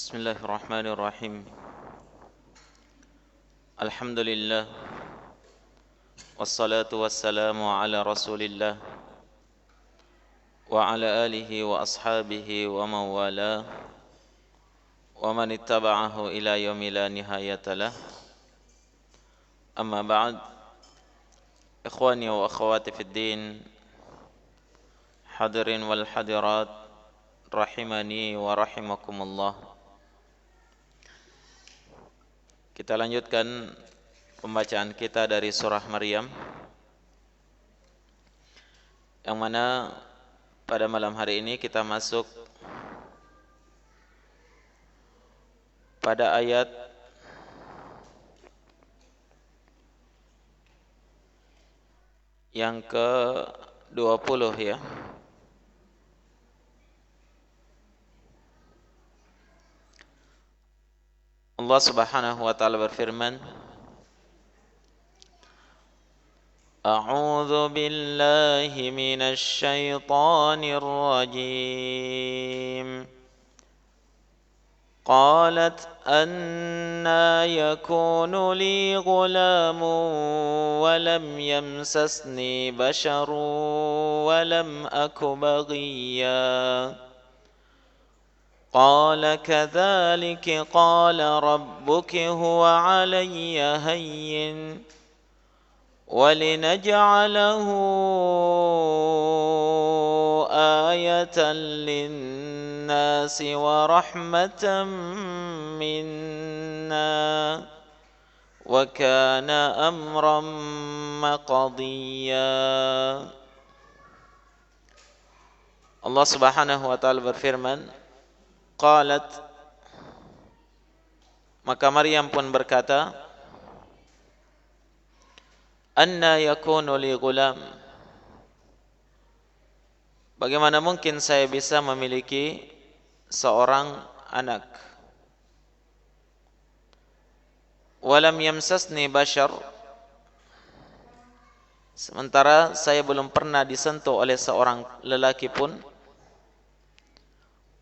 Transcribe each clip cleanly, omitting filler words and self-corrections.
Bismillahirrahmanirrahim. Alhamdulillah. Wassalatu wassalamu ala rasulillah wa ala alihi wa ashabihi wa mawala wa man ittaba'ahu ila yaumi la nihayatalah. Amma ba'd. Ikhwani wa akhwati fid din, hadirin wal hadirat, rahimani wa rahimakumullah. Kita lanjutkan pembacaan kita dari surah Maryam, yang mana pada malam hari ini kita masuk pada ayat yang ke-20 ya. Allah Subhanahu wa taala berfirman, A'udzu billahi minasy syaithanir rajim. Qalat anna yakunu li ghulamun wa lam yamsasni basharun wa lam aku baghiyya. قال كذلك قال ربك هو علي هين ولنجعله آية للناس ورحمة منا وكان أمرا مقضيا. Allah Subhanahu wa taala berfirman, Qalat, maka Maryam pun berkata, Anna yakunu li ghulam, bagaimana mungkin saya bisa memiliki seorang anak? Walam yamsasni bashar, sementara saya belum pernah disentuh oleh seorang lelaki pun.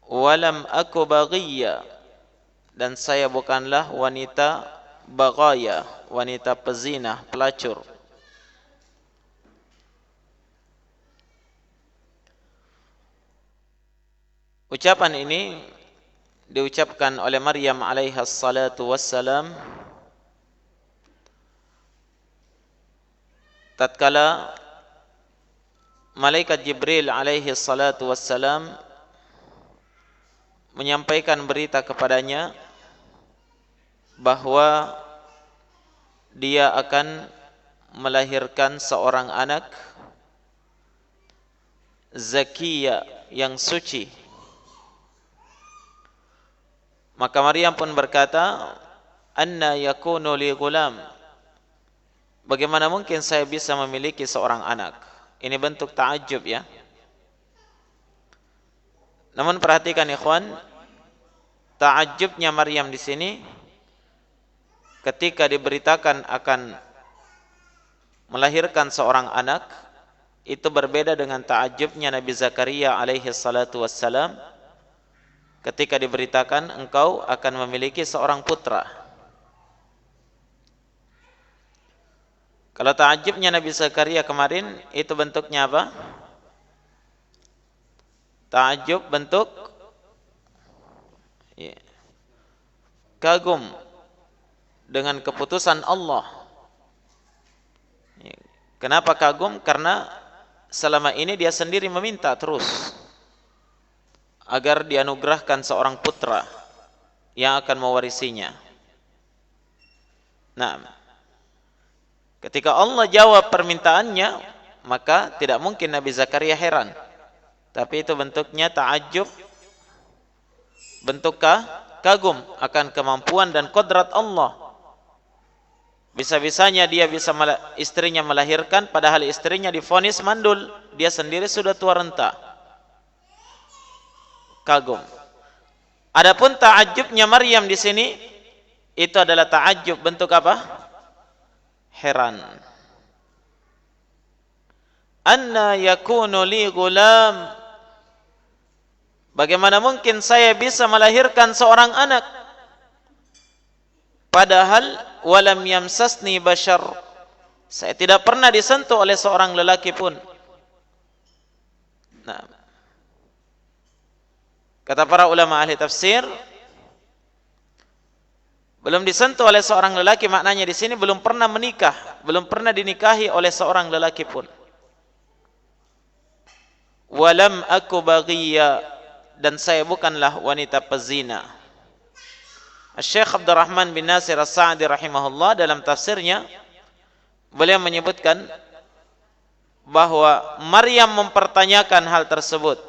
Walam aku baghiyya, dan saya bukanlah wanita baghaya, wanita pezina, pelacur. Ucapan ini diucapkan oleh Maryam alaihas salatu wassalam tatkala malaikat Jibril alaihi salatu wassalam menyampaikan berita kepadanya bahwa dia akan melahirkan seorang anak Zakiyah, yang suci. Maka Maryam pun berkata, Anna yakunu li ghulam, bagaimana mungkin saya bisa memiliki seorang anak? Ini bentuk ta'ajub ya. Namun perhatikan ikhwan, ta'ajubnya Maryam di sini ketika diberitakan akan melahirkan seorang anak, itu berbeda dengan ta'ajubnya Nabi Zakaria alaihi salatu wassalam ketika diberitakan engkau akan memiliki seorang putra. Kalau ta'ajubnya Nabi Zakaria kemarin itu bentuknya apa? Ta'ajub bentuk kagum dengan keputusan Allah. Kenapa kagum? Karena selama ini dia sendiri meminta terus agar dianugerahkan seorang putra yang akan mewarisinya. Nah, ketika Allah jawab permintaannya, maka tidak mungkin Nabi Zakaria heran. Tapi itu bentuknya ta'ajub, bentuk kagum akan kemampuan dan kodrat Allah. Bisa-bisanya dia bisa istrinya melahirkan, padahal istrinya divonis mandul, dia sendiri sudah tua renta. Kagum. Adapun ta'ajubnya Maryam di sini itu adalah ta'ajub bentuk apa? Heran. Anna yakunu li ghulam, Bagaimana mungkin saya bisa melahirkan seorang anak? Padahal walam yamsasni bashar, saya tidak pernah disentuh oleh seorang lelaki pun. Nah, kata para ulama ahli tafsir, belum disentuh oleh seorang lelaki maknanya di sini belum pernah menikah, belum pernah dinikahi oleh seorang lelaki pun. Walam aku baghiya, dan saya bukanlah wanita pezina. Syekh Abdurrahman bin Nasir As-Sa'di rahimahullah dalam tafsirnya beliau menyebutkan bahwa Maryam mempertanyakan hal tersebut.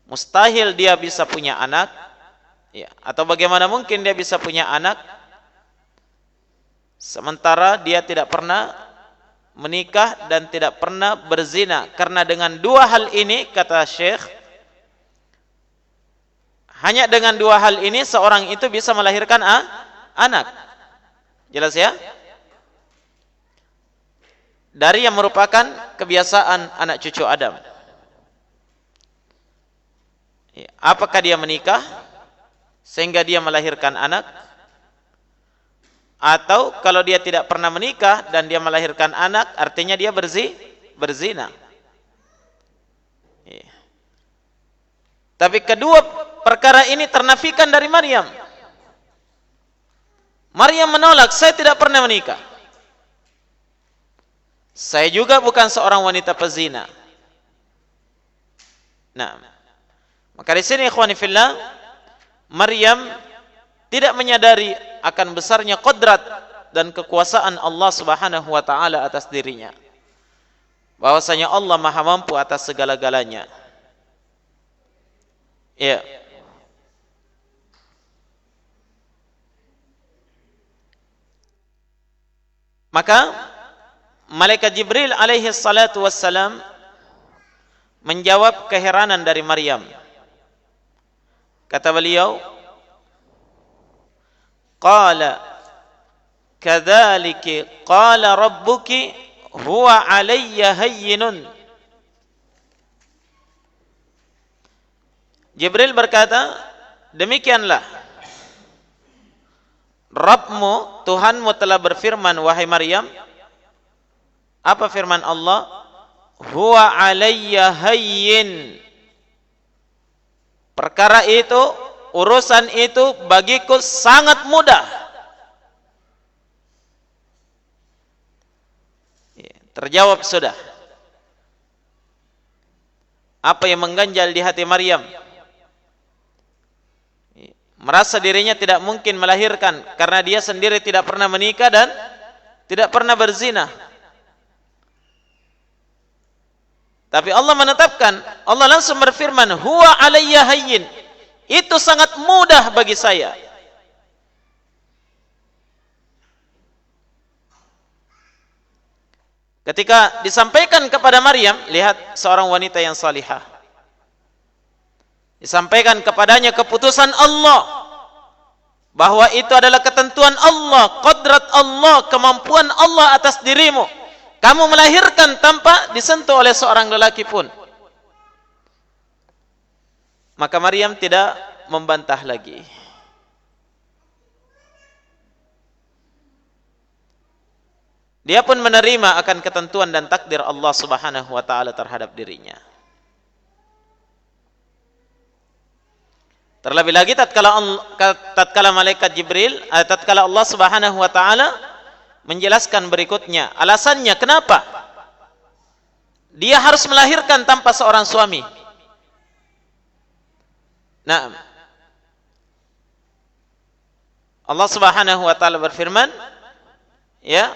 Mustahil dia bisa punya anak, ya, atau bagaimana mungkin dia bisa punya anak sementara dia tidak pernah menikah dan tidak pernah berzina. Karena dengan dua hal ini, kata Syekh, hanya dengan dua hal ini seorang itu bisa melahirkan anak. Jelas ya? Dari yang merupakan kebiasaan anak cucu Adam. Apakah dia menikah sehingga dia melahirkan anak? Atau kalau dia tidak pernah menikah dan dia melahirkan anak, artinya dia berzina. Tapi kedua perkara ini ternafikan dari Maryam. Maryam menolak, saya tidak pernah menikah. Saya juga bukan seorang wanita pezina. Nah, maka di sini ikhwani fillah, Maryam tidak menyadari akan besarnya qudrat dan kekuasaan Allah Subhanahu wa taala atas dirinya. Bahwasanya Allah Maha mampu atas segala-galanya. Ya. Maka malaikat Jibril alaihi salatu wassalam menjawab keheranan dari Maryam. Kata beliau, qala kadzalika qala rabbuki huwa alayya hayyinun. Jibril berkata, demikianlah Rabbmu, Tuhanmu telah berfirman, wahai Maryam. Apa firman Allah? Huwa alayya hayyin. Perkara itu, urusan itu bagiku sangat mudah. Terjawab sudah. Apa yang mengganjal di hati Maryam? Merasa dirinya tidak mungkin melahirkan karena dia sendiri tidak pernah menikah dan tidak pernah berzina. Tapi Allah menetapkan, Allah langsung berfirman, huwa alayya hayyin. Itu sangat mudah bagi saya. Ketika disampaikan kepada Maryam, lihat seorang wanita yang salihah. Disampaikan kepadanya keputusan Allah, bahwa itu adalah ketentuan Allah, qadrat Allah, kemampuan Allah atas dirimu. Kamu melahirkan tanpa disentuh oleh seorang lelaki pun. Maka Maryam tidak membantah lagi. Dia pun menerima akan ketentuan dan takdir Allah Subhanahu wa taala terhadap dirinya. Terlebih lagi tatkala malaikat Jibril, tatkala Allah Subhanahu wa taala menjelaskan berikutnya alasannya kenapa dia harus melahirkan tanpa seorang suami. Nah, Allah Subhanahu wa taala berfirman, ya,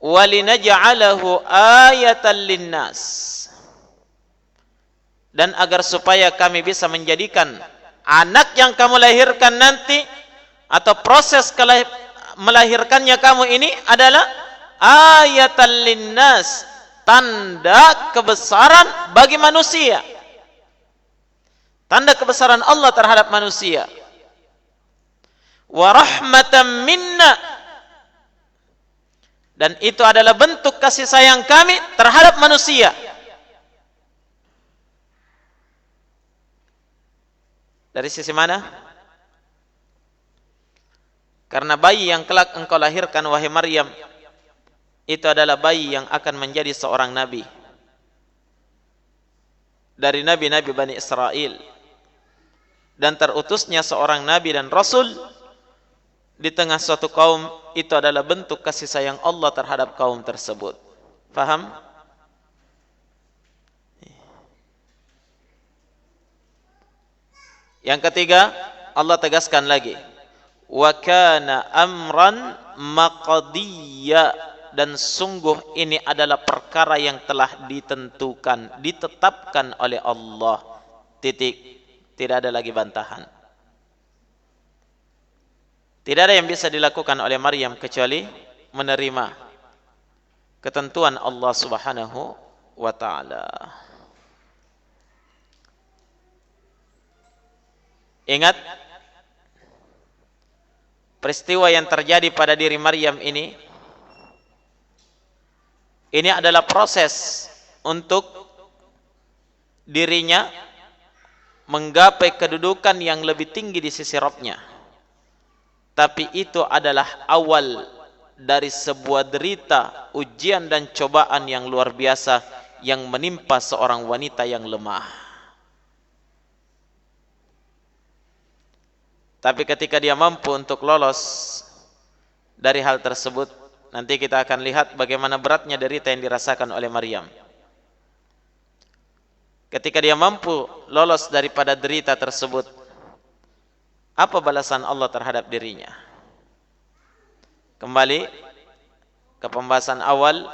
walinaj'alahu ayatan linnas, dan agar supaya kami bisa menjadikan anak yang kamu lahirkan nanti atau proses melahirkannya kamu ini adalah ayatan linnas, tanda kebesaran bagi manusia, tanda kebesaran Allah terhadap manusia. Wa rahmatan minna, Dan itu adalah bentuk kasih sayang kami terhadap manusia. Dari sisi mana? Karena bayi yang kelak engkau lahirkan, wahai Maryam, itu adalah bayi yang akan menjadi seorang nabi dari nabi-nabi Bani Israel, dan terutusnya seorang nabi dan rasul di tengah suatu kaum, itu adalah bentuk kasih sayang Allah terhadap kaum tersebut. Faham? Yang ketiga, Allah tegaskan lagi, wa kana amran maqdiyya, dan sungguh ini adalah perkara yang telah ditentukan, ditetapkan oleh Allah. Titik. Tidak ada lagi bantahan. Tidak ada yang bisa dilakukan oleh Maryam kecuali menerima ketentuan Allah Subhanahu wa ta'ala. Ingat, peristiwa yang terjadi pada diri Maryam ini adalah proses untuk dirinya menggapai kedudukan yang lebih tinggi di sisi Rabb-Nya. Tapi itu adalah awal dari sebuah derita, ujian dan cobaan yang luar biasa yang menimpa seorang wanita yang lemah. Tapi ketika dia mampu untuk lolos dari hal tersebut, nanti kita akan lihat bagaimana beratnya derita yang dirasakan oleh Maryam. Ketika dia mampu lolos daripada derita tersebut, apa balasan Allah terhadap dirinya? Kembali ke pembahasan awal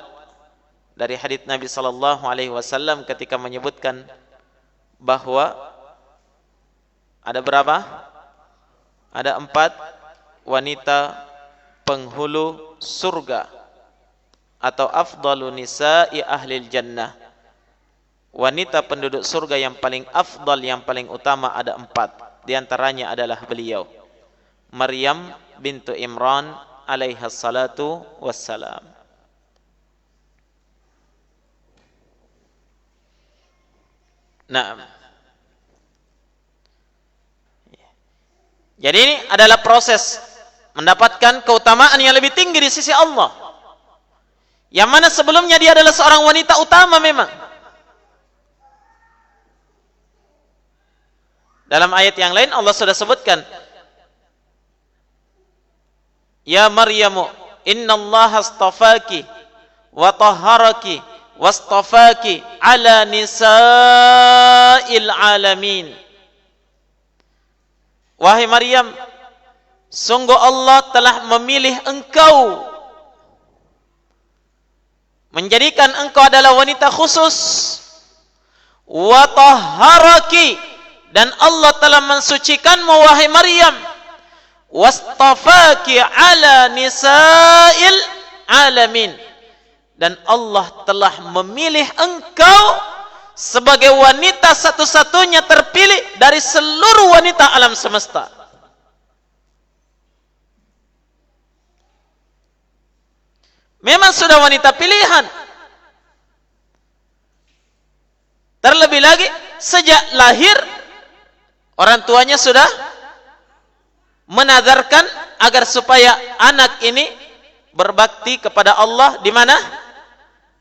dari hadits Nabi sallallahu alaihi wasallam ketika menyebutkan bahwa ada berapa? Ada 4 wanita penghulu surga atau afdalu nisa'i ahlil jannah. Wanita penduduk surga yang paling afdal, yang paling utama ada 4. Di antaranya adalah beliau, Maryam bintu Imran alaiha salatu wassalam. Nah, jadi ini adalah proses mendapatkan keutamaan yang lebih tinggi di sisi Allah, yang mana sebelumnya dia adalah seorang wanita utama memang. Dalam ayat yang lain Allah sudah sebutkan, ya Maryamu innallaha astafaki wa tahharaki wastafaki ala nisa'il alamin. Wahai Maryam, sungguh Allah telah memilih engkau, menjadikan engkau adalah wanita khusus, wa tahharaki, dan Allah telah mensucikanmu wahai Maryam, wastafaki ala nisa'il alamin, dan Allah telah memilih engkau sebagai wanita satu-satunya terpilih dari seluruh wanita alam semesta. Memang sudah wanita pilihan. Terlebih lagi sejak lahir orang tuanya sudah menazarkan agar supaya anak ini berbakti kepada Allah di mana?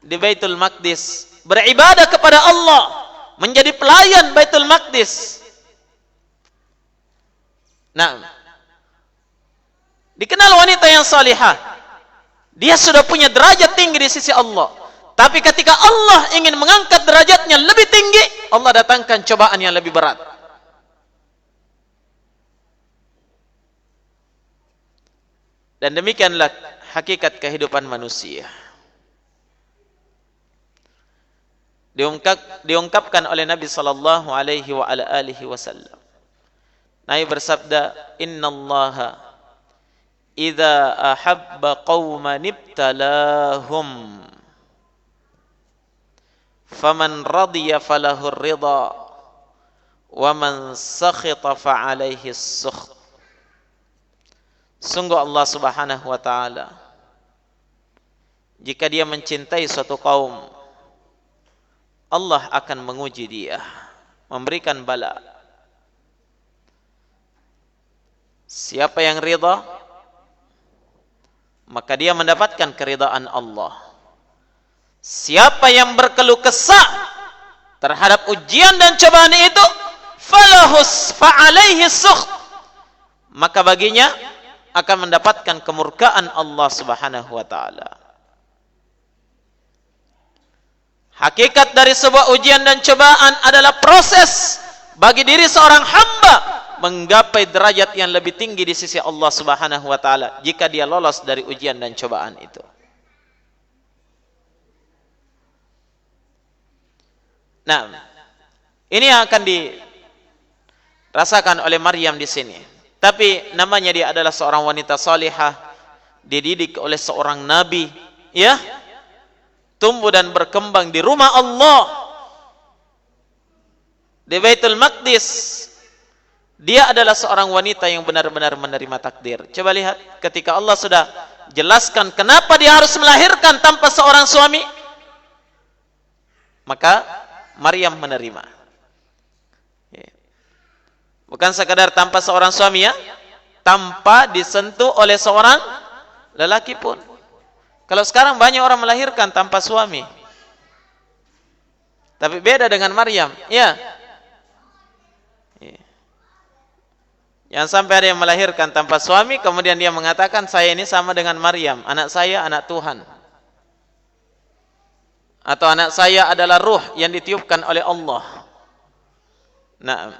Di Baitul Maqdis, beribadah kepada Allah, menjadi pelayan Baitul Maqdis. Nah, dikenal wanita yang salihah, dia sudah punya derajat tinggi di sisi Allah. Tapi ketika Allah ingin mengangkat derajatnya lebih tinggi, Allah datangkan cobaan yang lebih berat. Dan demikianlah hakikat kehidupan manusia. Diungkapkan oleh Nabi sallallahu alaihi wa ala alihi wasallam. Nabi bersabda, "Innallaha idza ahabba qauman ibtalahum faman radiya falahu ar-ridha wa man sakhita fa alaihi as-sukht." Sungguh Allah Subhanahu wa taala jika dia mencintai suatu kaum, Allah akan menguji dia, memberikan bala. Siapa yang ridha, maka dia mendapatkan keridhaan Allah. Siapa yang berkeluh kesah terhadap ujian dan cobaan itu, fa'alaihi sukht, maka baginya akan mendapatkan kemurkaan Allah Subhanahu wa taala. Hakikat dari sebuah ujian dan cobaan adalah proses bagi diri seorang hamba menggapai derajat yang lebih tinggi di sisi Allah Subhanahu wa taala jika dia lolos dari ujian dan cobaan itu. Nah, ini yang akan dirasakan oleh Maryam di sini. Tapi namanya dia adalah seorang wanita salihah, dididik oleh seorang nabi, ya. Tumbuh dan berkembang di rumah Allah, di Baitul Maqdis. Dia adalah seorang wanita yang benar-benar menerima takdir. Coba lihat ketika Allah sudah jelaskan kenapa dia harus melahirkan tanpa seorang suami, maka Maryam menerima. Bukan sekadar tanpa seorang suami, ya, tanpa disentuh oleh seorang lelaki pun. Kalau sekarang banyak orang melahirkan tanpa suami, tapi beda dengan Maryam, ya. Yang sampai ada yang melahirkan tanpa suami, kemudian dia mengatakan saya ini sama dengan Maryam, anak saya anak Tuhan, atau anak saya adalah ruh yang ditiupkan oleh Allah. Nah,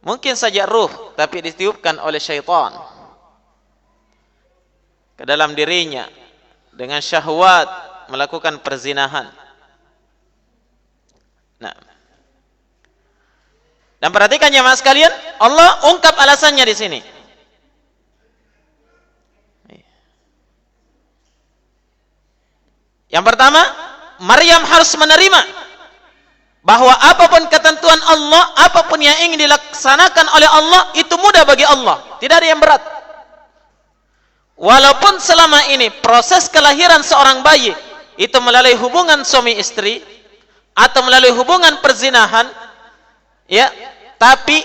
mungkin saja ruh, tapi ditiupkan oleh syaitan ke dalam dirinya dengan syahwat melakukan perzinahan. Nah, dan perhatikan jemaah sekalian, Allah ungkap alasannya di sini. Yang pertama, Maryam harus menerima bahwa apapun ketentuan Allah, apapun yang ingin dilaksanakan oleh Allah, itu mudah bagi Allah, tidak ada yang berat. Walaupun selama ini proses kelahiran seorang bayi itu melalui hubungan suami istri atau melalui hubungan perzinahan, ya, tapi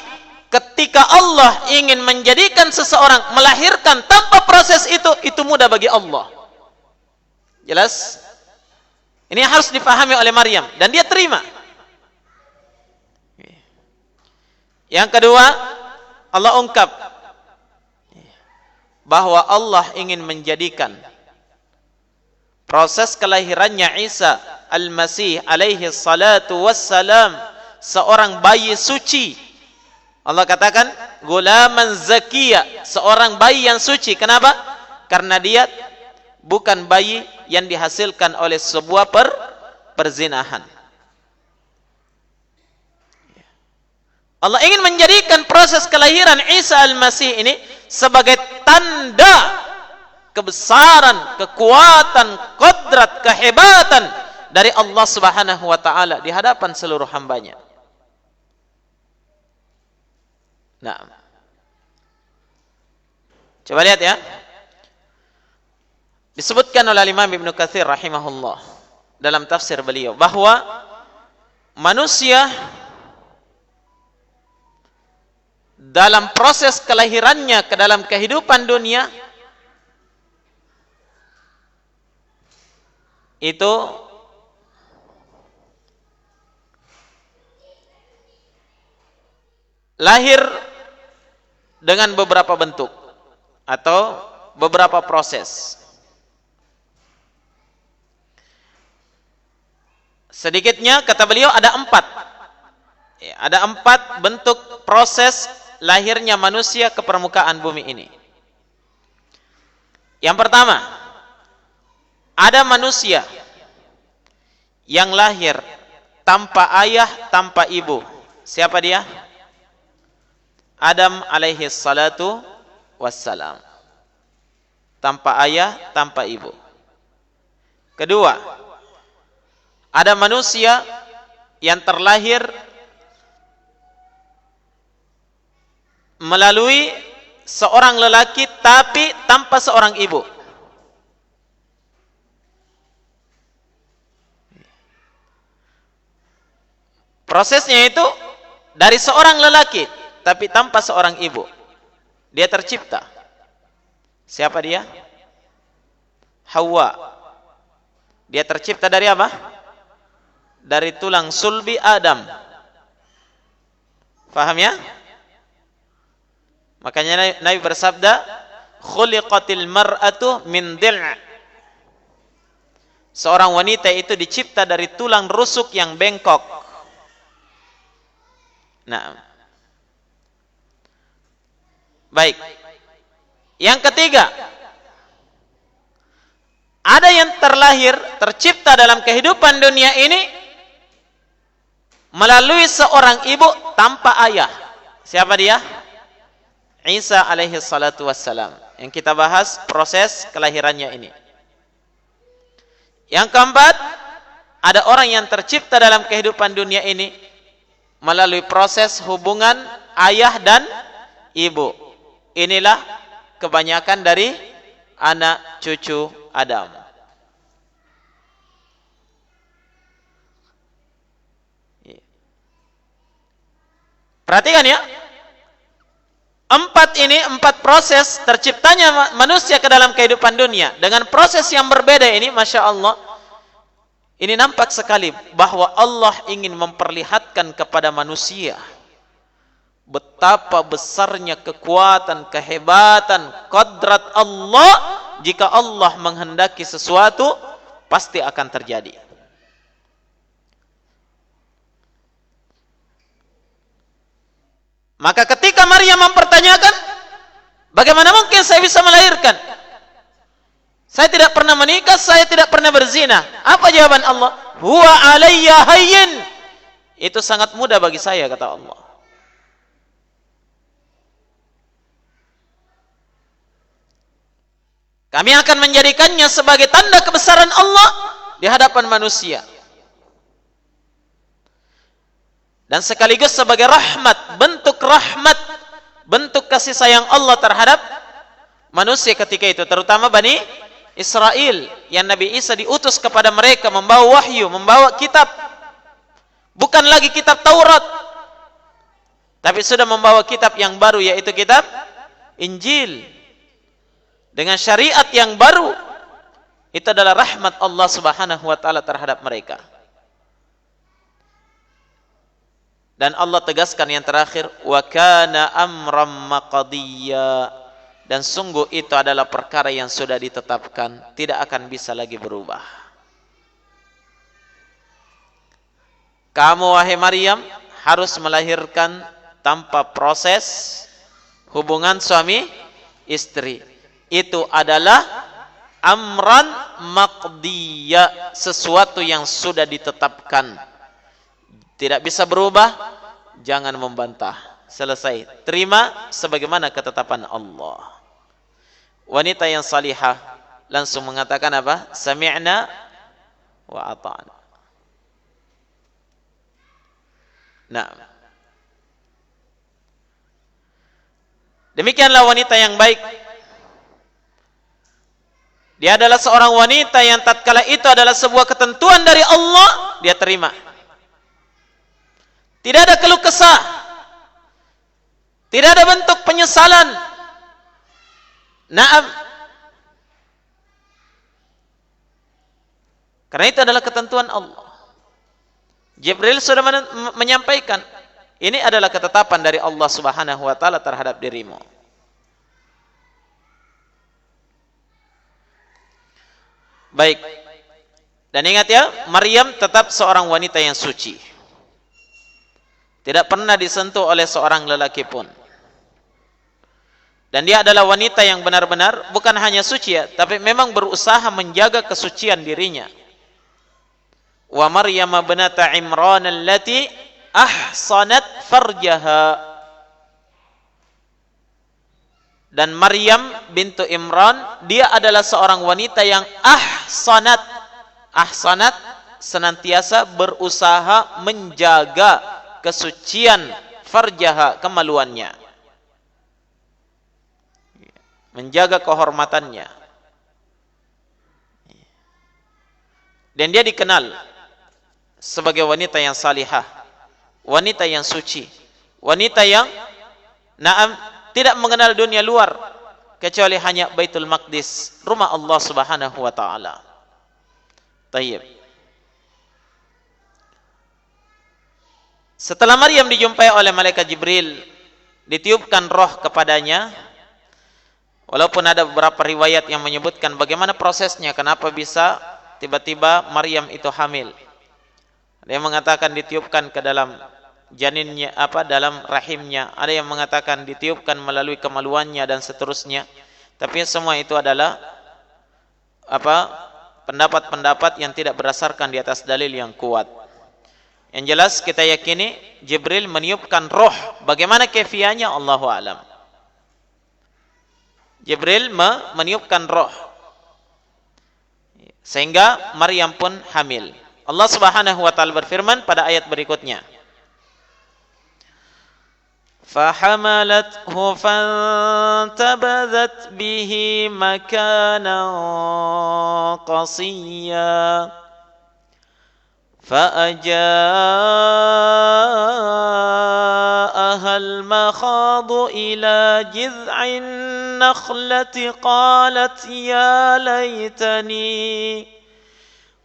ketika Allah ingin menjadikan seseorang melahirkan tanpa proses itu mudah bagi Allah. Jelas? Ini harus dipahami oleh Maryam dan dia terima. Yang kedua, Allah ungkap bahwa Allah ingin menjadikan proses kelahirannya Isa Al-Masih alaihi salatu wassalam seorang bayi suci. Allah katakan gulaman zakiyah, seorang bayi yang suci. Kenapa? Karena dia bukan bayi yang dihasilkan oleh sebuah perzinahan. Allah ingin menjadikan proses kelahiran Isa Al-Masih ini sebagai tanda kebesaran, kekuatan, kodrat, kehebatan dari Allah Subhanahu wa taala di hadapan seluruh hambanya. Nah, coba lihat ya, disebutkan oleh Imam Ibnu Katsir rahimahullah dalam tafsir beliau bahwa manusia dalam proses kelahirannya ke dalam kehidupan dunia itu lahir dengan beberapa bentuk atau beberapa proses. Sedikitnya kata beliau ada 4. Ada 4 bentuk proses lahirnya manusia ke permukaan bumi ini. Yang pertama, ada manusia yang lahir tanpa ayah, tanpa ibu. Siapa dia? Adam alaihi salatu wassalam. Tanpa ayah, tanpa ibu. Kedua, ada manusia yang terlahir melalui seorang lelaki tapi tanpa seorang ibu. Prosesnya itu dari seorang lelaki tapi tanpa seorang ibu. Dia tercipta. Siapa dia? Hawa. Dia tercipta dari apa? Dari tulang sulbi Adam. Paham ya? Makanya Nabi bersabda, khuliqatil mar'atu min dil'. Seorang wanita itu dicipta dari tulang rusuk yang bengkok. Nah, baik. Yang ketiga, ada yang terlahir, tercipta dalam kehidupan dunia ini melalui seorang ibu tanpa ayah. Siapa dia? Isa alaihi salatu wassalam. Yang kita bahas proses kelahirannya ini. Yang keempat, ada orang yang tercipta dalam kehidupan dunia ini melalui proses hubungan ayah dan ibu. Inilah kebanyakan dari anak cucu Adam. Perhatikan ya. Empat proses terciptanya manusia ke dalam kehidupan dunia dengan proses yang berbeda ini, Masya Allah, ini nampak sekali bahwa Allah ingin memperlihatkan kepada manusia betapa besarnya kekuatan, kehebatan, kodrat Allah. Jika Allah menghendaki sesuatu, pasti akan terjadi. Maka ketika Maryam mempertanyakan, bagaimana mungkin saya bisa melahirkan? Saya tidak pernah menikah, saya tidak pernah berzina. Apa jawaban Allah? Huwa alayya hayyin. Itu sangat mudah bagi saya, kata Allah. Kami akan menjadikannya sebagai tanda kebesaran Allah di hadapan manusia. Dan sekaligus sebagai rahmat, bentuk kasih sayang Allah terhadap manusia ketika itu, terutama Bani Israel yang Nabi Isa diutus kepada mereka membawa wahyu, membawa kitab, bukan lagi kitab Taurat, tapi sudah membawa kitab yang baru, yaitu kitab Injil dengan syariat yang baru. Itu adalah rahmat Allah Subhanahu wa taala terhadap mereka. Dan Allah tegaskan yang terakhir, wa kana amram maqdiya, dan sungguh itu adalah perkara yang sudah ditetapkan, tidak akan bisa lagi berubah. Kamu wahai Maryam harus melahirkan tanpa proses hubungan suami istri. Itu adalah amran maqdiya, sesuatu yang sudah ditetapkan, tidak bisa berubah. Jangan membantah, selesai, terima sebagaimana ketetapan Allah. Wanita yang salihah langsung mengatakan apa? Sami'na wa ata'na. Nah, demikianlah wanita yang baik. Dia adalah seorang wanita yang tatkala itu adalah sebuah ketentuan dari Allah, dia terima. Tidak ada keluh kesah, tidak ada bentuk penyesalan. Naam. Karena itu adalah ketentuan Allah. Jibril sudah menyampaikan, ini adalah ketetapan dari Allah Subhanahu wa taala terhadap dirimu. Baik. Dan ingat ya, Maryam tetap seorang wanita yang suci. Tidak pernah disentuh oleh seorang lelaki pun. Dan dia adalah wanita yang benar-benar bukan hanya suci ya, tapi memang berusaha menjaga kesucian dirinya. Wa Maryam binata Imran allati ahsanat farjaha. Dan Maryam bintu Imran, dia adalah seorang wanita yang ahsanat. Ahsanat senantiasa berusaha menjaga kesucian farjaha, kemaluannya, menjaga kehormatannya. Dan dia dikenal sebagai wanita yang salihah, wanita yang suci, wanita yang tidak mengenal dunia luar kecuali hanya Baitul Maqdis, rumah Allah Subhanahu wa taala. Tayyib. Setelah Maryam dijumpai oleh malaikat Jibril, ditiupkan roh kepadanya. Walaupun ada beberapa riwayat yang menyebutkan bagaimana prosesnya, kenapa bisa tiba-tiba Maryam itu hamil. Ada yang mengatakan ditiupkan ke dalam janinnya, dalam rahimnya. Ada yang mengatakan ditiupkan melalui kemaluannya dan seterusnya. Tapi semua itu adalah pendapat-pendapat yang tidak berdasarkan di atas dalil yang kuat. Yang jelas kita yakini Jibril meniupkan roh. Bagaimana kefianya Allahu a'lam. Jibril meniupkan roh sehingga Maryam pun hamil. Allah Subhanahu wa taala berfirman pada ayat berikutnya, فَحَمَلَتْهُ فَانْتَبَذَتْ بِهِ مَكَانًا قَصِيًّا فَأَجَاءَهَا الْمَخَاضُ إِلَى جِذْعِ النَّخْلَةِ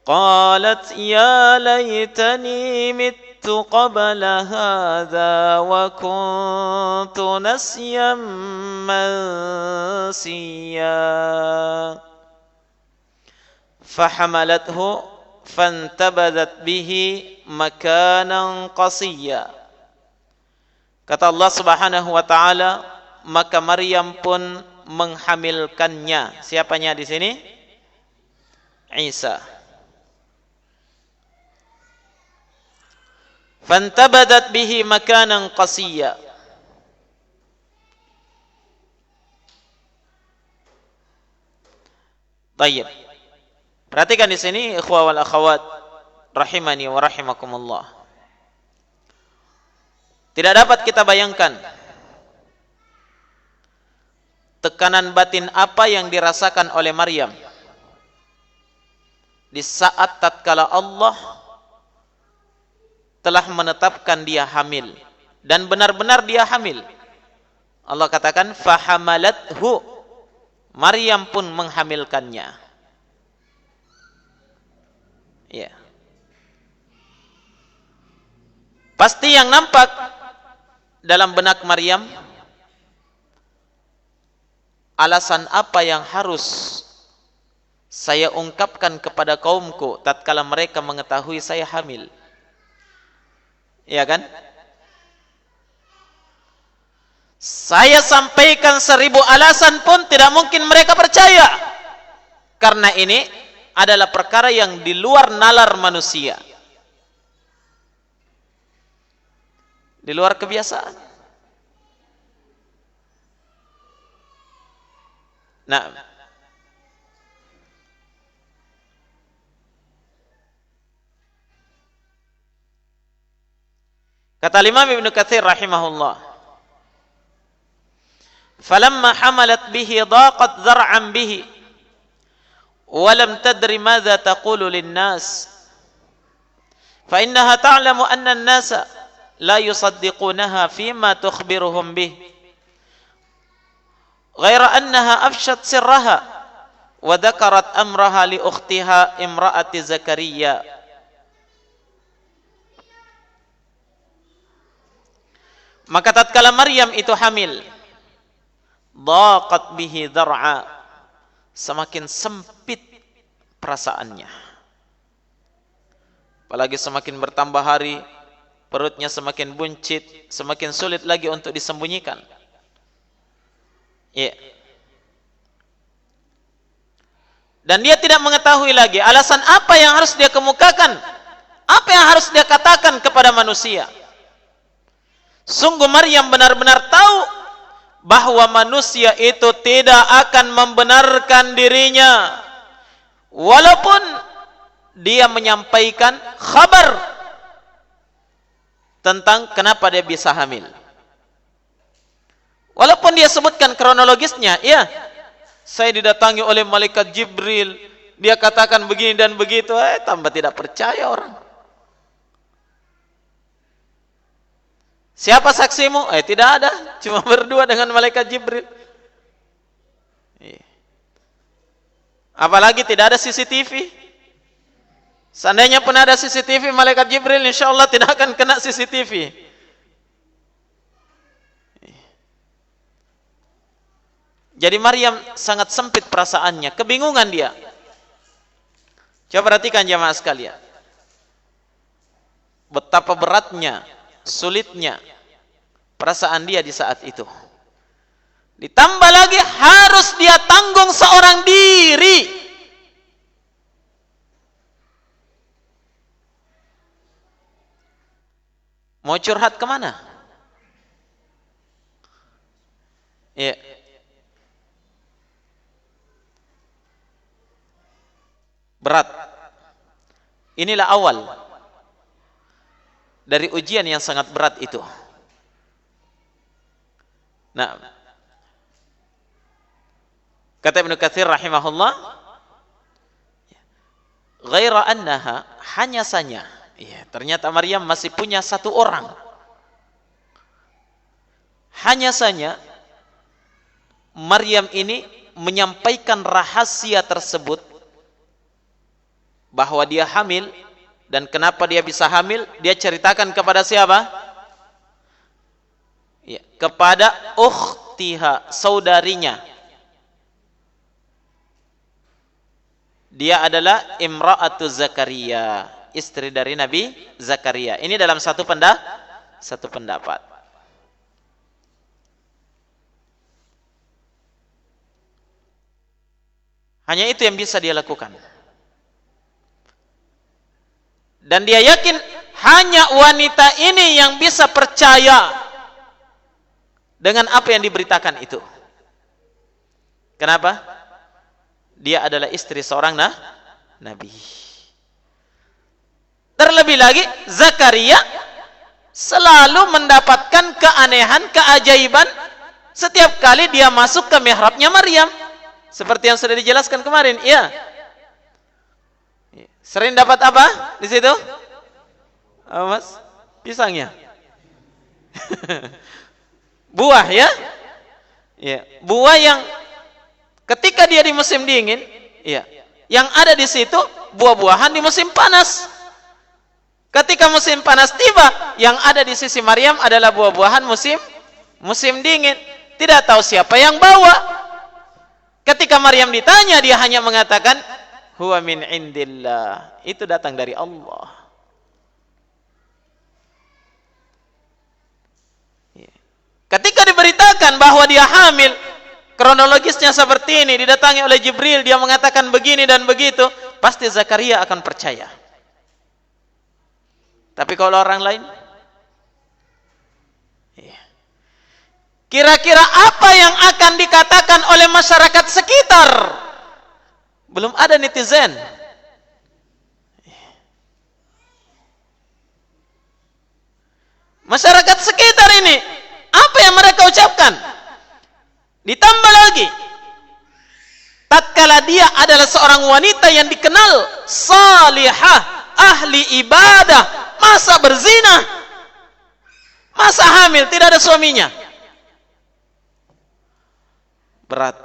قالت يا ليتني مت قبل هذا وكنت نسيا منسيا فحملته فانتبذت به مكانا قصيا. Kata Allah Subhanahu wa taala, maka Maryam pun menghamilkannya. Siapanya di sini? Isa. Fantabadat bihi makanan qasiyya. Baik. Perhatikan di sini ikhwah wal akhwat rahimani wa rahimakumullah. Tidak dapat kita bayangkan tekanan batin apa yang dirasakan oleh Maryam di saat tatkala Allah telah menetapkan dia hamil, dan benar-benar dia hamil. Allah katakan fahamalathu, Maryam pun menghamilkannya. Ya. Pasti yang nampak dalam benak Maryam, alasan apa yang harus saya ungkapkan kepada kaumku tatkala mereka mengetahui saya hamil? Ya kan? Saya sampaikan 1000 alasan pun tidak mungkin mereka percaya. Karena ini adalah perkara yang di luar nalar manusia. Di luar kebiasaan. Nah, kata Imam Ibn Katsir rahimahullah, falamma hamalat bihi daqat zar'an bihi wa lam tadri madza taqulu lin-nas fa innaha ta'lamu anna an-nasa la yusaddiqunaha fima tukhbiruhum bih ghaira annaha afshat sirraha wa dzakarat amraha li ukhtiha imra'ati Zakaria. Maka tatkala Maryam itu hamil, daqat bihi dhar'a, semakin sempit perasaannya. Apalagi semakin bertambah hari, perutnya semakin buncit, semakin sulit lagi untuk disembunyikan. Ya. Dan dia tidak mengetahui lagi alasan apa yang harus dia kemukakan, apa yang harus dia katakan kepada manusia. Sungguh Maryam benar-benar tahu bahwa manusia itu tidak akan membenarkan dirinya walaupun dia menyampaikan kabar tentang kenapa dia bisa hamil. Walaupun dia sebutkan kronologisnya, ya, saya didatangi oleh malaikat Jibril, dia katakan begini dan begitu, tambah tidak percaya orang. Siapa saksimu? Tidak ada, cuma berdua dengan malaikat Jibril. Apalagi tidak ada CCTV. Seandainya pun ada CCTV, malaikat Jibril insya Allah tidak akan kena CCTV. Jadi Maryam sangat sempit perasaannya, kebingungan dia. Coba perhatikan jamaah sekalian, betapa beratnya, sulitnya perasaan dia di saat itu. Ditambah lagi harus dia tanggung seorang diri. Mau curhat kemana? Ya. Berat. Inilah awal dari ujian yang sangat berat itu. Nah, kata Ibnu Katsir rahimahullah, ghaira annaha, hanya saja, ternyata Maryam masih punya satu orang. Hanya saja Maryam ini menyampaikan rahasia tersebut, bahwa dia hamil, dan kenapa dia bisa hamil, dia ceritakan kepada siapa? Kepada ukhtiha, saudarinya. Dia adalah Imra'atu Zakaria, istri dari Nabi Zakaria. Ini dalam satu pendapat. Hanya itu yang bisa dia lakukan. Dan dia yakin hanya wanita ini yang bisa percaya dengan apa yang diberitakan itu. Kenapa? Dia adalah istri seorang nabi. Terlebih lagi Zakaria selalu mendapatkan keanehan, keajaiban setiap kali dia masuk ke mihrabnya Maryam. Seperti yang sudah dijelaskan kemarin, iya. Sering dapat apa di situ? Mas, pisangnya. Buah ya? Ya, buah yang ketika dia di musim dingin, ya, yang ada di situ buah-buahan di musim panas. Ketika musim panas tiba, yang ada di sisi Maryam adalah buah-buahan musim dingin. Tidak tahu siapa yang bawa. Ketika Maryam ditanya, dia hanya mengatakan, huwa min indillah, itu datang dari Allah. Ketika diberitakan bahwa dia hamil, kronologisnya seperti ini, didatangi oleh Jibril, dia mengatakan begini dan begitu, pasti Zakaria akan percaya. Tapi kalau orang lain, kira-kira apa yang akan dikatakan oleh masyarakat sekitar? Belum ada netizen. Masyarakat sekitar ini, apa yang mereka ucapkan? Ditambah lagi, tatkala dia adalah seorang wanita yang dikenal salihah, ahli ibadah, masa berzina, masa hamil, tidak ada suaminya. Berat.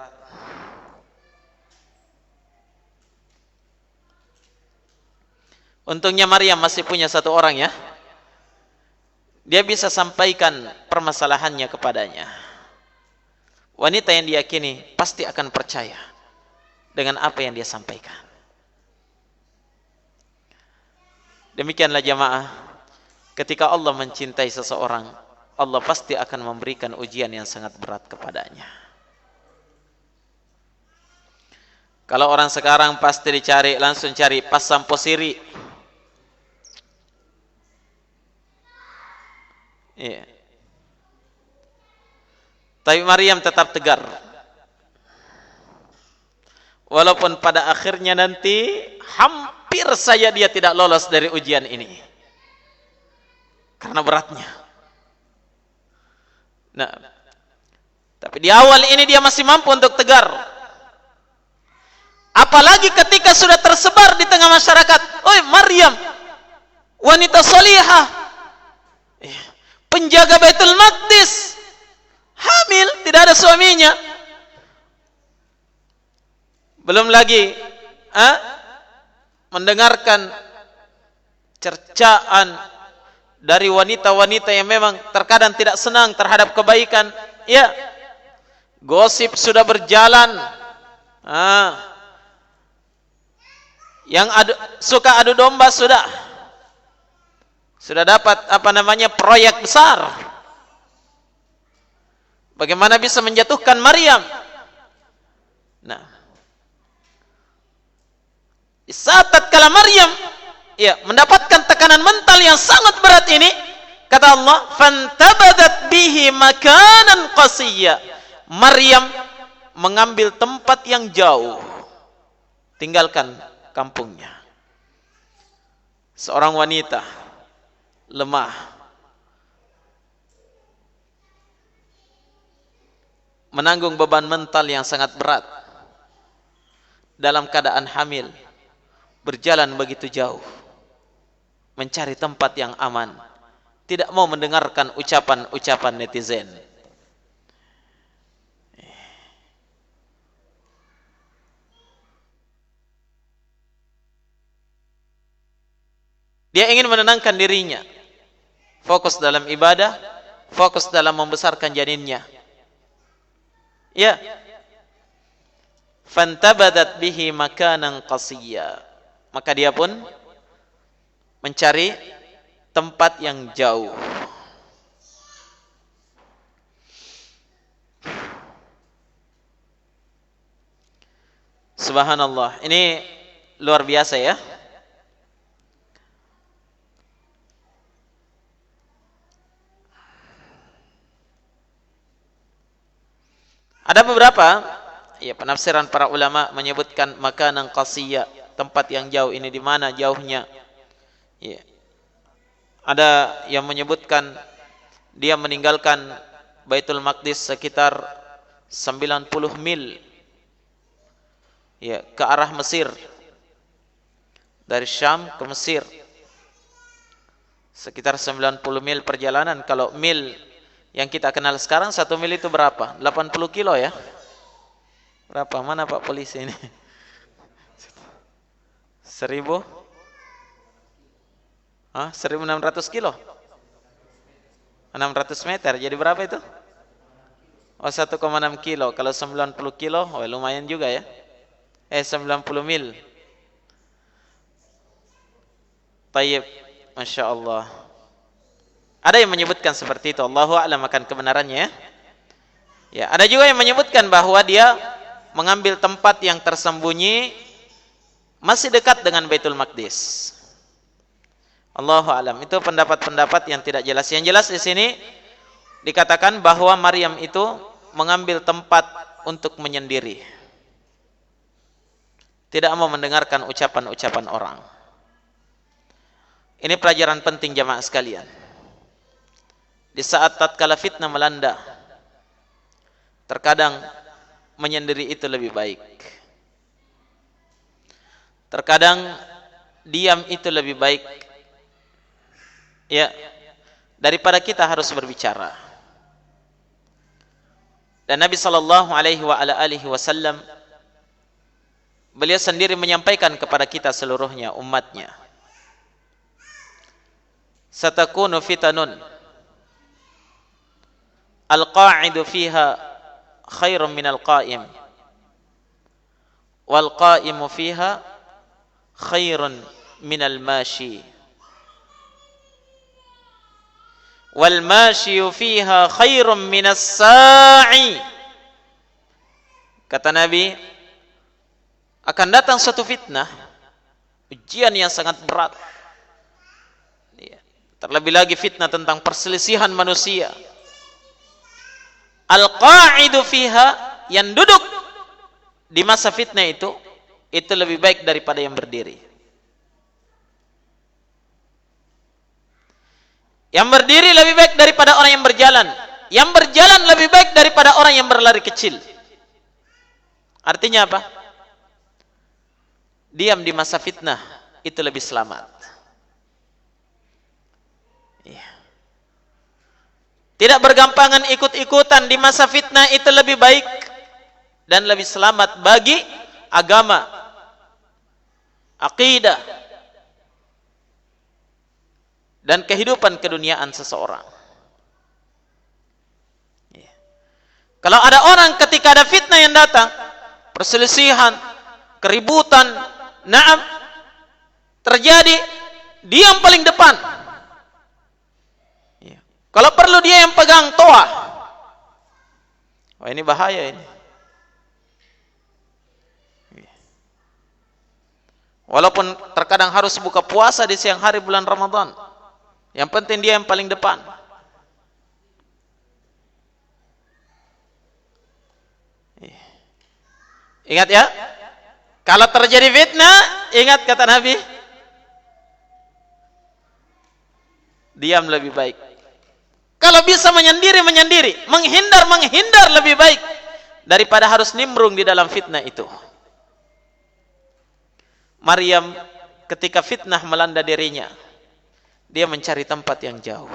Untungnya Maryam masih punya satu orang ya. Dia bisa sampaikan permasalahannya kepadanya. Wanita yang diyakini pasti akan percaya dengan apa yang dia sampaikan. Demikianlah jamaah, ketika Allah mencintai seseorang, Allah pasti akan memberikan ujian yang sangat berat kepadanya. Kalau orang sekarang pasti dicari, langsung cari pas sampo siri. Iya. Tapi Maryam tetap tegar. Walaupun pada akhirnya nanti hampir saja dia tidak lolos dari ujian ini. Karena beratnya. Nah, tapi di awal ini dia masih mampu untuk tegar. Apalagi ketika sudah tersebar di tengah masyarakat, "Oi Maryam, wanita salihah, penjaga Baitul Maqdis, hamil, tidak ada suaminya. Belum lagi mendengarkan cercaan dari wanita-wanita yang memang terkadang tidak senang terhadap kebaikan. Ya, gosip sudah berjalan. Yang suka adu domba sudah dapat proyek besar. Bagaimana bisa menjatuhkan Maryam? Nah, di saat tatkala Maryam mendapatkan tekanan mental yang sangat berat ini, kata Allah, fantabadat bihi makanan qasiyya. Maryam mengambil tempat yang jauh, tinggalkan kampungnya. Seorang wanita lemah, menanggung beban mental yang sangat berat, dalam keadaan hamil, berjalan begitu jauh, mencari tempat yang aman, tidak mau mendengarkan ucapan-ucapan netizen. Dia ingin menenangkan dirinya, fokus dalam ibadah, fokus dalam membesarkan janinnya. Ya, fantabadat bihi makanan qasiyya. Maka dia pun mencari tempat yang jauh. Subhanallah, ini luar biasa ya. Ada beberapa penafsiran para ulama menyebutkan makanan qasiyya, tempat yang jauh ini di mana jauhnya. Ada yang menyebutkan dia meninggalkan Baitul Maqdis sekitar 90 mil ke arah Mesir. Dari Syam ke Mesir sekitar 90 mil perjalanan. Kalau mil yang kita kenal sekarang, 1 mil itu berapa? 80 kilo ya? Berapa? Mana Pak Polisi ini? 1.600 kilo? 600 meter, jadi berapa itu? 1,6 kilo. Kalau 90 kilo, lumayan juga ya. 90 mil. Tayyib, Masya Allah. Ada yang menyebutkan seperti itu, Allahu a'lam akan kebenarannya. Ya, ada juga yang menyebutkan bahwa dia mengambil tempat yang tersembunyi masih dekat dengan Baitul Maqdis. Allahu a'lam. Itu pendapat-pendapat yang tidak jelas. Yang jelas di sini dikatakan bahwa Maryam itu mengambil tempat untuk menyendiri. Tidak mau mendengarkan ucapan-ucapan orang. Ini pelajaran penting jamaah sekalian. Di saat tatkala fitnah melanda, terkadang menyendiri itu lebih baik. Terkadang diam itu lebih baik daripada kita harus berbicara. Dan Nabi sallallahu alaihi wasallam beliau sendiri menyampaikan kepada kita seluruhnya umatnya, satakunu fitanun al-qa'idu fiha khairun minal qa'im wal qa'imu fiha khairun minal mashi wal mashiyu fiha khairun minas sa'i. Kata Nabi, akan datang suatu fitnah, ujian yang sangat berat. Terlebih lagi fitnah tentang perselisihan manusia. Al-qa'idu fiha, yang duduk di masa fitnah itu lebih baik daripada yang berdiri. Yang berdiri lebih baik daripada orang yang berjalan. Yang berjalan lebih baik daripada orang yang berlari kecil. Artinya apa? Diam di masa fitnah itu lebih selamat. Tidak bergampangan ikut-ikutan di masa fitnah itu lebih baik dan lebih selamat bagi agama, akidah, dan kehidupan keduniaan seseorang. Kalau ada orang ketika ada fitnah yang datang, perselisihan, keributan, naam, terjadi, dia yang paling depan. Kalau perlu dia yang pegang toa. Wah, ini bahaya ini. Walaupun terkadang harus buka puasa di siang hari bulan Ramadan, yang penting dia yang paling depan. Ingat ya, kalau terjadi fitnah, ingat kata Nabi, diam lebih baik. Kalau bisa menyendiri, menghindar lebih baik daripada harus nimbrung di dalam fitnah itu. Maryam ketika fitnah melanda dirinya, dia mencari tempat yang jauh.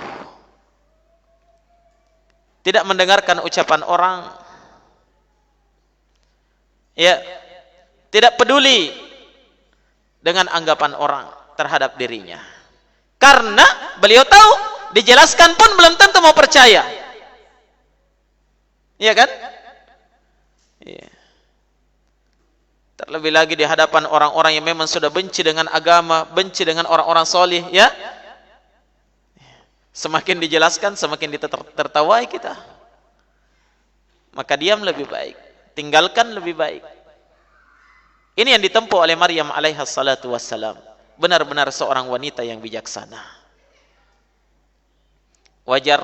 Tidak mendengarkan ucapan orang. Ya, tidak peduli dengan anggapan orang terhadap dirinya. Karena beliau tahu, dijelaskan pun belum tentu mau percaya. Iya kan? Iya. Terlebih lagi di hadapan orang-orang yang memang sudah benci dengan agama, benci dengan orang-orang solih, ya. Semakin dijelaskan, semakin tertawai kita. Maka diam lebih baik, tinggalkan lebih baik. Ini yang ditempuh oleh Maryam alaiha salatu wassalam. Benar-benar seorang wanita yang bijaksana. Wajar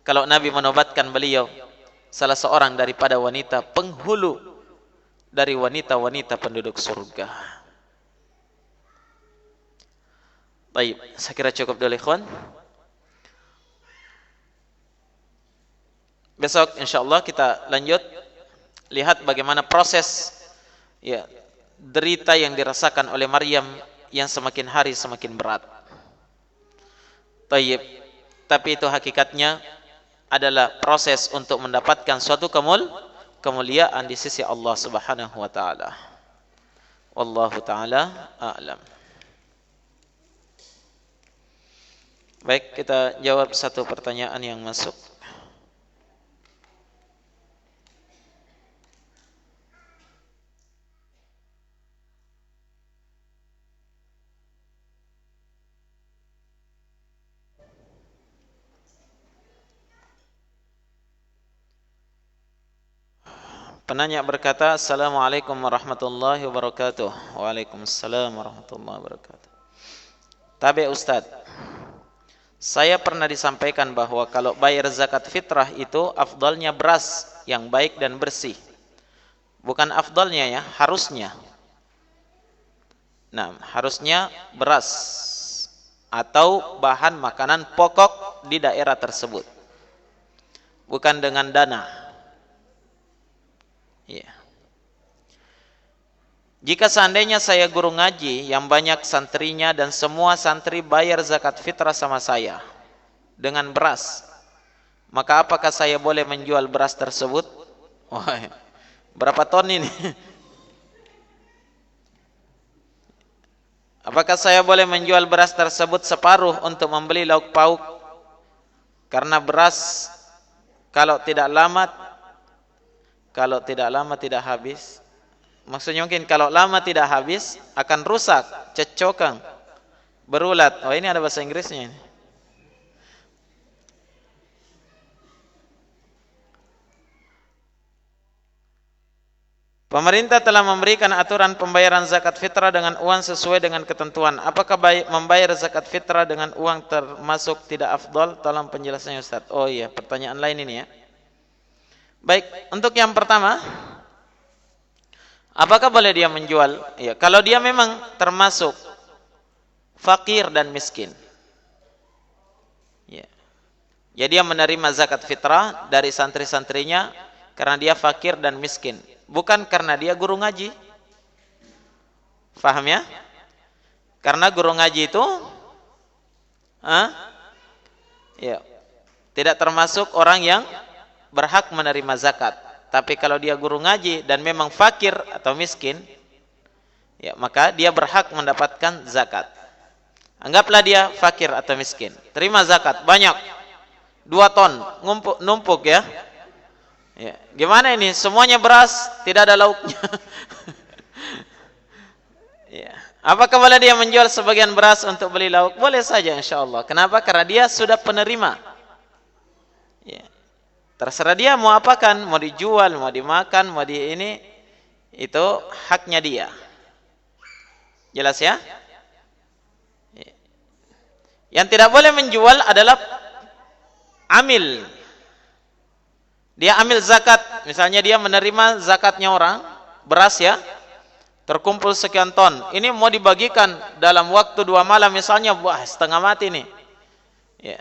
kalau Nabi menobatkan beliau salah seorang daripada wanita penghulu dari wanita-wanita penduduk surga. Baik, saya kira cukup dulu ikhwan. Besok insyaallah kita lanjut lihat bagaimana proses ya derita yang dirasakan oleh Maryam yang semakin hari semakin berat. Baik, tapi itu hakikatnya adalah proses untuk mendapatkan suatu kemuliaan di sisi Allah Subhanahu wa taala. Wallahu taala a'lam. Baik, kita jawab satu pertanyaan yang masuk. Penanya berkata, Assalamualaikum warahmatullahi wabarakatuh. Waalaikumsalam warahmatullahi wabarakatuh. Tabe Ustaz, saya pernah disampaikan bahwa kalau bayar zakat fitrah itu afdalnya beras yang baik dan bersih. Bukan afdalnya ya, harusnya. Nah, harusnya beras atau bahan makanan pokok di daerah tersebut. Bukan dengan dana. Ya. Jika seandainya saya guru ngaji yang banyak santrinya dan semua santri bayar zakat fitrah sama saya dengan beras, maka apakah saya boleh menjual beras tersebut? Oh, berapa ton ini? Apakah saya boleh menjual beras tersebut separuh untuk membeli lauk pauk? Karena beras kalau tidak lama tidak habis. Maksudnya mungkin kalau lama tidak habis akan rusak, cecokang, berulat. Oh, ini ada bahasa Inggrisnya ini. Pemerintah telah memberikan aturan pembayaran zakat fitrah dengan uang sesuai dengan ketentuan. Apakah membayar zakat fitrah dengan uang termasuk tidak afdal? Tolong penjelasannya Ustaz. Oh iya, pertanyaan lain ini ya. Baik, untuk yang pertama, apakah boleh dia menjual? Ya, kalau dia memang termasuk fakir dan miskin. Ya. Jadi dia menerima zakat fitrah dari santri-santrinya karena dia fakir dan miskin, bukan karena dia guru ngaji. Paham ya? Karena guru ngaji itu ya, tidak termasuk orang yang berhak menerima zakat. Tapi kalau dia guru ngaji dan memang fakir atau miskin, ya, maka dia berhak mendapatkan zakat. Anggaplah dia fakir atau miskin, terima zakat banyak, 2 ton, numpuk ya. Ya, gimana ini? Semuanya beras, tidak ada lauknya. Ya. Apakah boleh dia menjual sebagian beras untuk beli lauk? Boleh saja insyaallah. Kenapa? Karena dia sudah penerima. Ya. Terserah dia mau apakan, mau dijual, mau dimakan, mau di ini, itu haknya dia. Jelas ya? Ya. Yang tidak boleh menjual adalah amil. Dia ambil zakat, misalnya dia menerima zakatnya orang, beras ya, terkumpul sekian ton. Ini mau dibagikan dalam waktu 2 malam misalnya, wah setengah mati nih. Ya.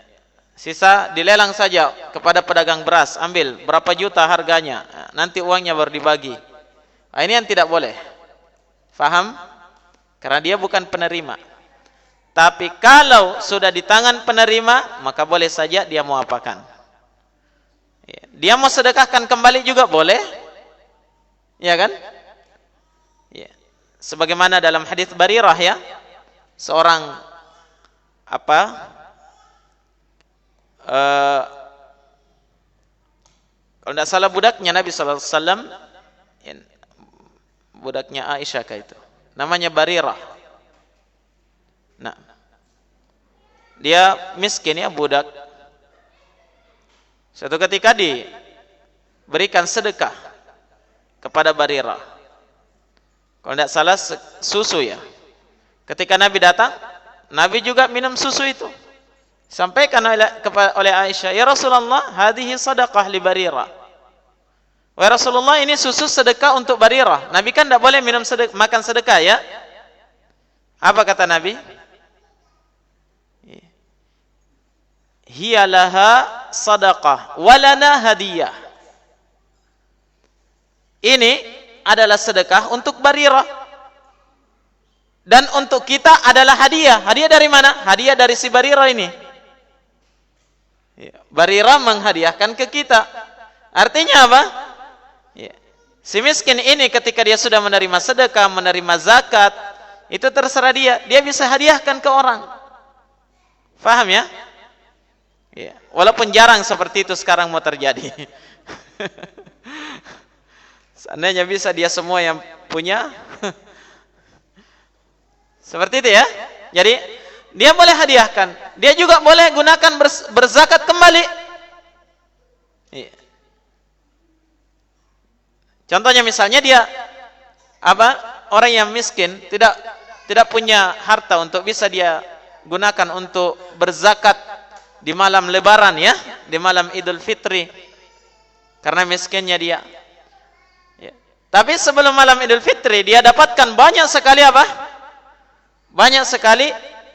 Sisa dilelang saja kepada pedagang beras, ambil berapa juta harganya, nanti uangnya baru dibagi. Nah, ini yang tidak boleh. Faham? Karena dia bukan penerima. Tapi kalau sudah di tangan penerima, maka boleh saja dia mau apakan. Dia mau sedekahkan kembali juga boleh, ya kan? Ya. Sebagaimana dalam hadis Barirah ya, seorang kalau tidak salah budaknya Nabi Sallallahu Alaihi Wasallam, budaknya Aisyah itu, namanya Barirah. Nah, dia miskin ya, budak. Suatu ketika diberikan sedekah kepada Barirah. Kalau tidak salah susu ya. Ketika Nabi datang, Nabi juga minum susu itu. Sampaikan oleh Aisyah, "Ya Rasulullah, hadhihi sadaqah li Barirah." Wahai Rasulullah, ini susu sedekah untuk Barirah. Nabi kan tidak boleh makan sedekah ya. Apa kata Nabi? Hiya laha sadaqah walana hadiyah. Ini adalah sedekah untuk Barirah, dan untuk kita adalah hadiah. Hadiah dari mana? Hadiah dari si Barirah ini. Barirah menghadiahkan ke kita. Artinya apa? Si miskin ini ketika dia sudah menerima sedekah, menerima zakat, itu terserah dia. Dia bisa hadiahkan ke orang. Faham ya? Ya, walaupun jarang seperti itu sekarang mau terjadi. Seandainya bisa dia semua yang punya. Seperti itu ya. Jadi dia boleh hadiahkan, dia juga boleh gunakan berzakat kembali. Ya. Contohnya misalnya dia orang yang miskin, tidak punya harta untuk bisa dia gunakan untuk berzakat di malam Lebaran ya, di malam Idul Fitri, karena miskinnya dia. Ya. Tapi sebelum malam Idul Fitri dia dapatkan banyak sekali banyak sekali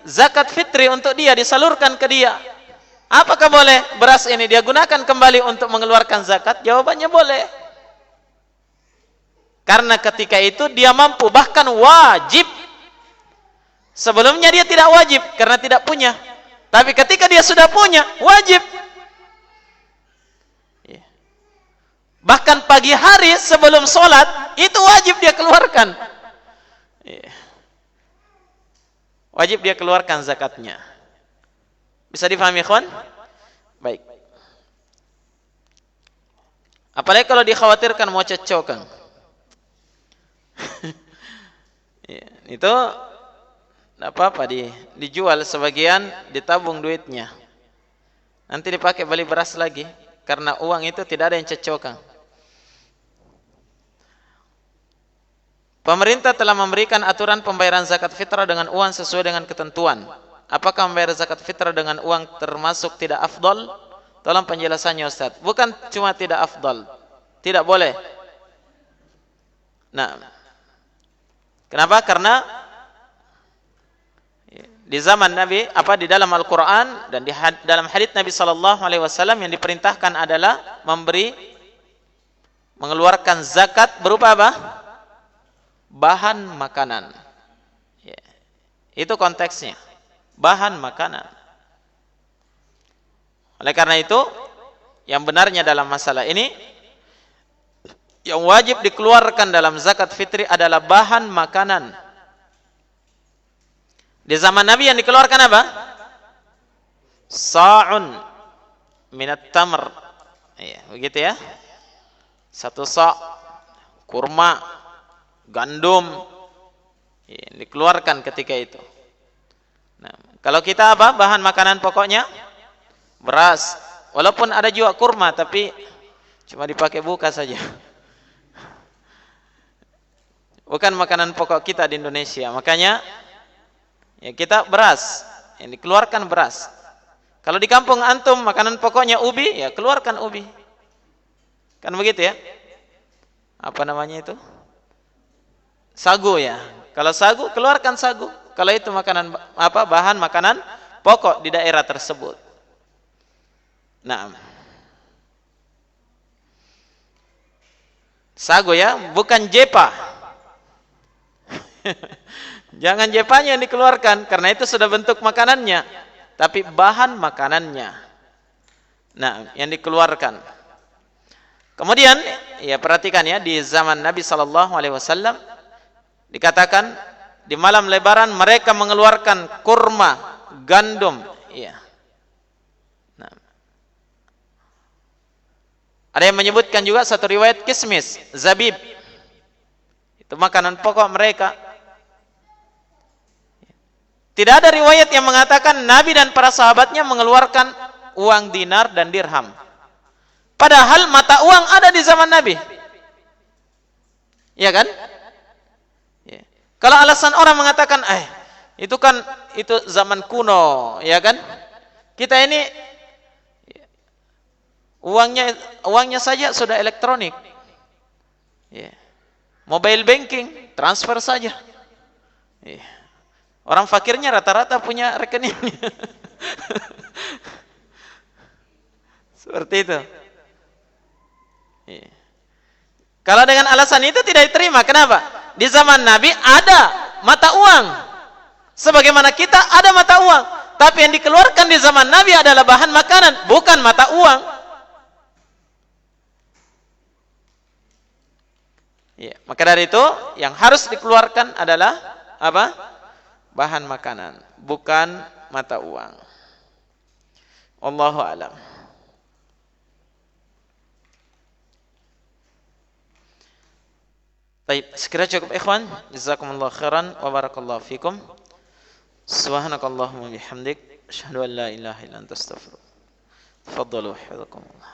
zakat fitri untuk dia, disalurkan ke dia. Apakah boleh beras ini dia gunakan kembali untuk mengeluarkan zakat? Jawabannya boleh. Karena ketika itu dia mampu, bahkan wajib. Sebelumnya dia tidak wajib karena tidak punya. Tapi ketika dia sudah punya, wajib. Bahkan pagi hari sebelum sholat, itu wajib dia keluarkan. Wajib dia keluarkan zakatnya. Bisa difahami, ikhwan? Baik. Apalagi kalau dikhawatirkan mau cecokan. Itu tidak apa-apa, dijual sebagian, ditabung duitnya, nanti dipakai beli beras lagi, karena uang itu tidak ada yang cecokang. Pemerintah telah memberikan aturan pembayaran zakat fitrah dengan uang sesuai dengan ketentuan. Apakah membayar zakat fitrah dengan uang termasuk tidak afdal? Tolong penjelasannya Ustaz. Bukan cuma tidak afdal, tidak boleh. Nah, kenapa? Karena di zaman Nabi, di dalam Al-Quran dan dalam hadits Nabi Sallallahu Alaihi Wasallam yang diperintahkan adalah mengeluarkan zakat berupa apa? Bahan makanan. Ya. Itu konteksnya, bahan makanan. Oleh karena itu, yang benarnya dalam masalah ini, yang wajib dikeluarkan dalam zakat fitri adalah bahan makanan. Di zaman Nabi yang dikeluarkan apa? Sa'un minat tamr. Ya, begitu ya. 1 sa' kurma, gandum, ya, dikeluarkan ketika itu. Nah, kalau kita apa? Bahan makanan pokoknya beras. Walaupun ada juga kurma, tapi cuma dipakai buka saja. Bukan makanan pokok kita di Indonesia. Makanya ya kita beras, yang dikeluarkan beras. Kalau di kampung antum makanan pokoknya ubi, ya keluarkan ubi. Kan begitu ya? Apa namanya itu? Sagu ya. Kalau sagu, keluarkan sagu. Kalau itu makanan apa? Bahan makanan pokok di daerah tersebut. Nah, sagu ya, bukan jepa. Jangan jepanya yang dikeluarkan, karena itu sudah bentuk makanannya, tapi bahan makanannya. Nah, yang dikeluarkan. Kemudian, ya perhatikan ya, di zaman Nabi SAW dikatakan di malam Lebaran mereka mengeluarkan kurma, gandum. Ya. Nah. Ada yang menyebutkan juga satu riwayat kismis, zabib. Itu makanan pokok mereka. Tidak ada riwayat yang mengatakan Nabi dan para sahabatnya mengeluarkan uang dinar dan dirham. Padahal mata uang ada di zaman Nabi. Iya kan? Ya. Kalau alasan orang mengatakan, itu kan itu zaman kuno, ya kan? Kita ini uangnya saja sudah elektronik. Ya. Mobile banking, transfer saja. Ya. Orang fakirnya rata-rata punya rekeningnya. Seperti itu. Iya. Kalau dengan alasan itu tidak diterima, kenapa? Di zaman Nabi ada mata uang. Sebagaimana kita ada mata uang. Tapi yang dikeluarkan di zaman Nabi adalah bahan makanan, bukan mata uang. Iya. Maka dari itu, yang harus dikeluarkan adalah apa? Bahan makanan, bukan mata uang. Wallahu a'lam. Baik, sekira cukup ikhwan. Jazakumullahu khairan wa barakallahu fikum. Subhanakallahumma bihamdik, asyhadu an la ilaha illa anta astaghfiruka. Tafadhalu hafizakumullah.